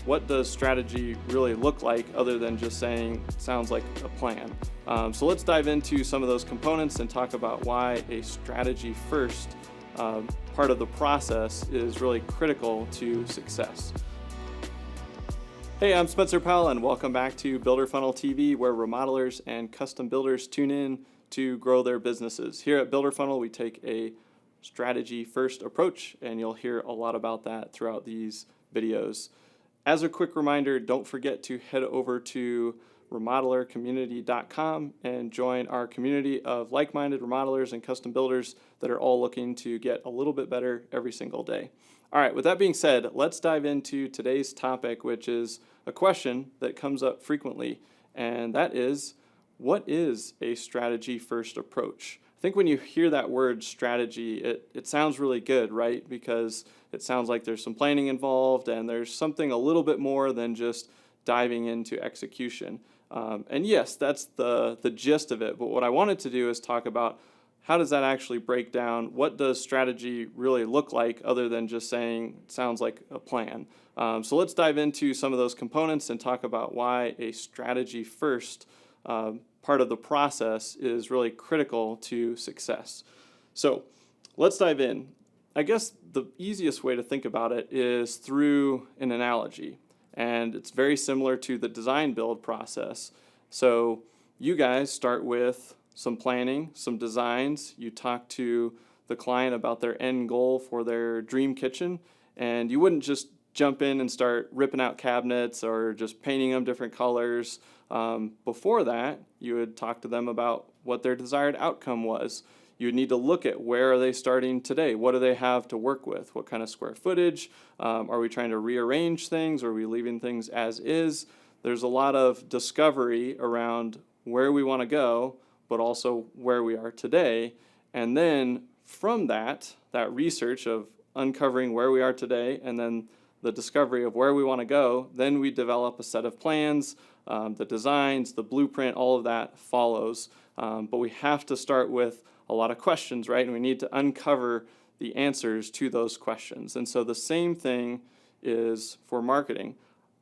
what does strategy really look like other than just saying sounds like a plan. So let's dive into some of those components and talk about why a strategy first part of the process is really critical to success. Hey, I'm Spencer Powell and welcome back to Builder Funnel TV, where remodelers and custom builders tune in to grow their businesses. Here at Builder Funnel, we take a strategy first approach, and you'll hear a lot about that throughout these videos. As a quick reminder, don't forget to head over to remodelercommunity.com and join our community of like-minded remodelers and custom builders that are all looking to get a little bit better every single day. All right, with that being said, let's dive into today's topic, which is a question that comes up frequently, and that is, what is a strategy first approach? I think when you hear that word strategy, it sounds really good, right? Because it sounds like there's some planning involved and there's something a little bit more than just diving into execution. And yes, that's the gist of it. But what I wanted to do is talk about how does that actually break down? What does strategy really look like other than just saying it sounds like a plan? So let's dive into some of those components and talk about why a strategy first part of the process is really critical to success. So let's dive in. I guess the easiest way to think about it is through an analogy, and it's very similar to the design build process. So you guys start with some planning, some designs, you talk to the client about their end goal for their dream kitchen, and you wouldn't just jump in and start ripping out cabinets or just painting them different colors. Before that, you would talk to them about what their desired outcome was. You would need to look at where are they starting today? What do they have to work with? What kind of square footage? Are we trying to rearrange things? Or are we leaving things as is? There's a lot of discovery around where we want to go, but also where we are today. And then from that research of uncovering where we are today and then the discovery of where we want to go, then we develop a set of plans, the designs, the blueprint, all of that follows. But we have to start with a lot of questions, right? And we need to uncover the answers to those questions. And so the same thing is for marketing.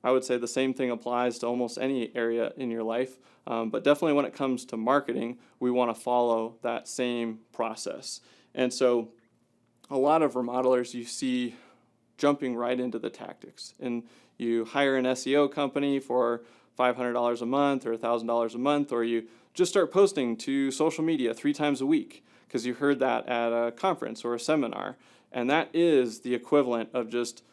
I would say the same thing applies to almost any area in your life, but definitely when it comes to marketing, we want to follow that same process. And so a lot of remodelers you see jumping right into the tactics, and you hire an SEO company for $500 a month or $1,000 a month, or you just start posting to social media 3 times a week because you heard that at a conference or a seminar. And that is the equivalent of just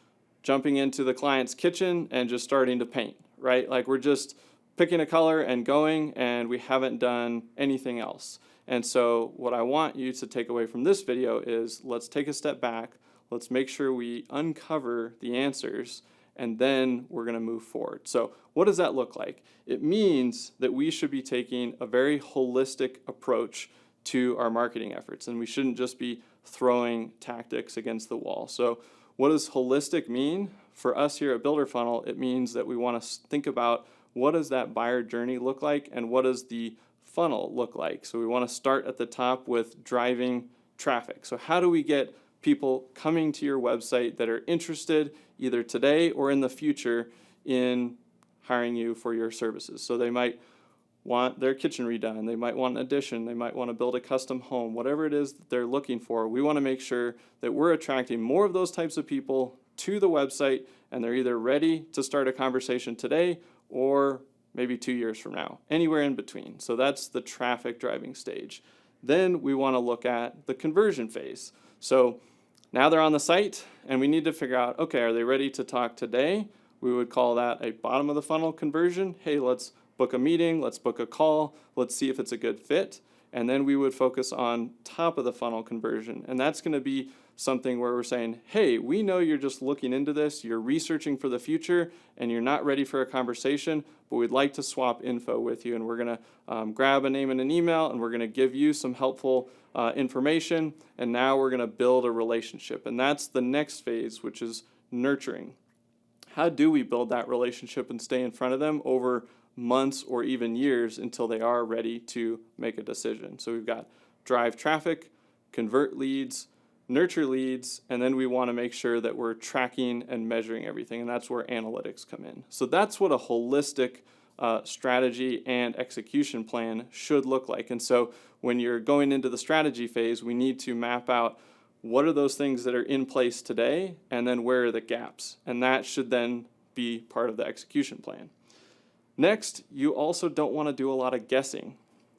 jumping into the client's kitchen and just starting to paint, right? Like we're just picking a color and going, and we haven't done anything else. And so what I want you to take away from this video is let's take a step back. Let's make sure we uncover the answers, and then we're going to move forward. So what does that look like? It means that we should be taking a very holistic approach to our marketing efforts, and we shouldn't just be throwing tactics against the wall. So what does holistic mean? For us here at Builder Funnel, it means that we want to think about what does that buyer journey look like and what does the funnel look like. So we want to start at the top with driving traffic. So how do we get people coming to your website that are interested either today or in the future in hiring you for your services? So they might want their kitchen redone, they might want an addition, they might want to build a custom home, whatever it is that they're looking for. We want to make sure that we're attracting more of those types of people to the website, and they're either ready to start a conversation today or maybe 2 years from now, anywhere in between. So that's the traffic driving stage. Then we want to look at the conversion phase. So now they're on the site, and we need to figure out, okay, are they ready to talk today? We would call that a bottom of the funnel conversion. Hey, let's book a meeting, let's book a call, let's see if it's a good fit. And then we would focus on top of the funnel conversion. And that's going to be something where we're saying, hey, we know you're just looking into this, you're researching for the future, and you're not ready for a conversation, but we'd like to swap info with you. And we're going to grab a name and an email, and we're going to give you some helpful information, and now we're going to build a relationship. And that's the next phase, which is nurturing. How do we build that relationship and stay in front of them over months or even years until they are ready to make a decision? So we've got drive traffic, convert leads, nurture leads, and then we want to make sure that we're tracking and measuring everything, and that's where analytics come in. So that's what a holistic strategy and execution plan should look like. And so when you're going into the strategy phase, we need to map out what are those things that are in place today, and then where are the gaps, and that should then be part of the execution plan. Next, you also don't want to do a lot of guessing.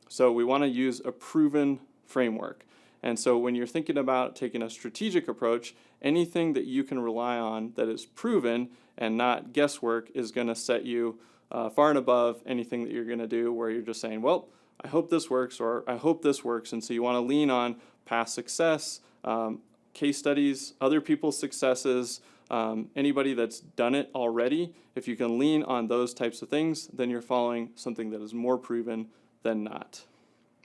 So we want to use a proven framework. And so when you're thinking about taking a strategic approach, anything that you can rely on that is proven and not guesswork is going to set you far and above anything that you're going to do where you're just saying, well, I hope this works, or I hope this works. And so you want to lean on past success, case studies, other people's successes, anybody that's done it already. If you can lean on those types of things, then you're following something that is more proven than not.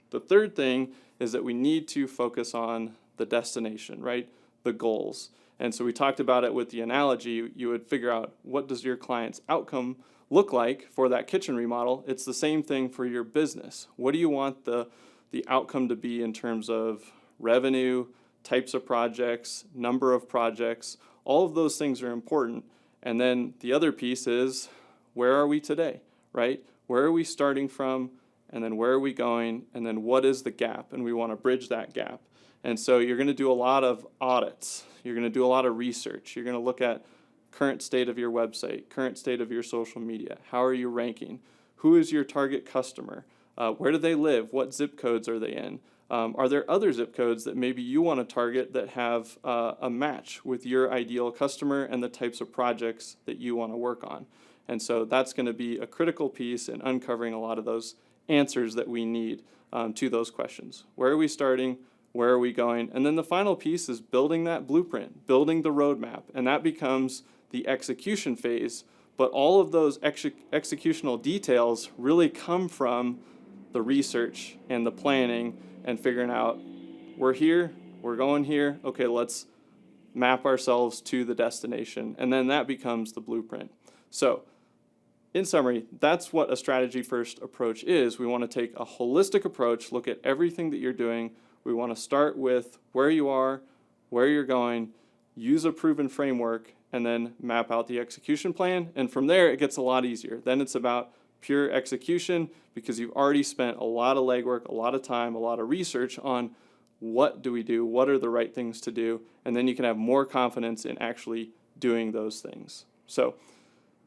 The third thing is that we need to focus on the destination, right? The goals. And so we talked about it with the analogy. You would figure out, what does your client's outcome look like for that kitchen remodel? It's the same thing for your business. What do you want the outcome to be in terms of revenue, types of projects, number of projects? All of those things are important. And then the other piece is, where are we today, right? Where are we starting from? And then where are we going? And then what is the gap? And we want to bridge that gap. And so you're going to do a lot of audits. You're going to do a lot of research. You're going to look at current state of your website, current state of your social media. How are you ranking? Who is your target customer? Where do they live? What zip codes are they in? Are there other zip codes that maybe you want to target that have a match with your ideal customer and the types of projects that you want to work on? And so that's going to be a critical piece in uncovering a lot of those answers that we need to those questions. Where are we starting? Where are we going? And then the final piece is building that blueprint, building the roadmap, and that becomes the execution phase. But all of those executional details really come from the research and the planning and figuring out, we're here, we're going here, okay, let's map ourselves to the destination, and then that becomes the blueprint. So in summary, that's what a strategy-first approach is. We want to take a holistic approach, look at everything that you're doing. We want to start with where you are, where you're going, use a proven framework, and then map out the execution plan. And from there, it gets a lot easier. Then it's about pure execution, because you've already spent a lot of legwork, a lot of time, a lot of research on what do we do, what are the right things to do, and then you can have more confidence in actually doing those things. So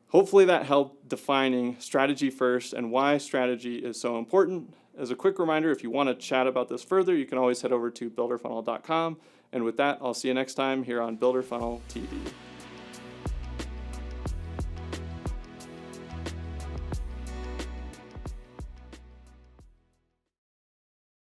hopefully that helped defining strategy first and why strategy is so important. As a quick reminder, if you want to chat about this further, you can always head over to builderfunnel.com. And with that, I'll see you next time here on Builder Funnel TV.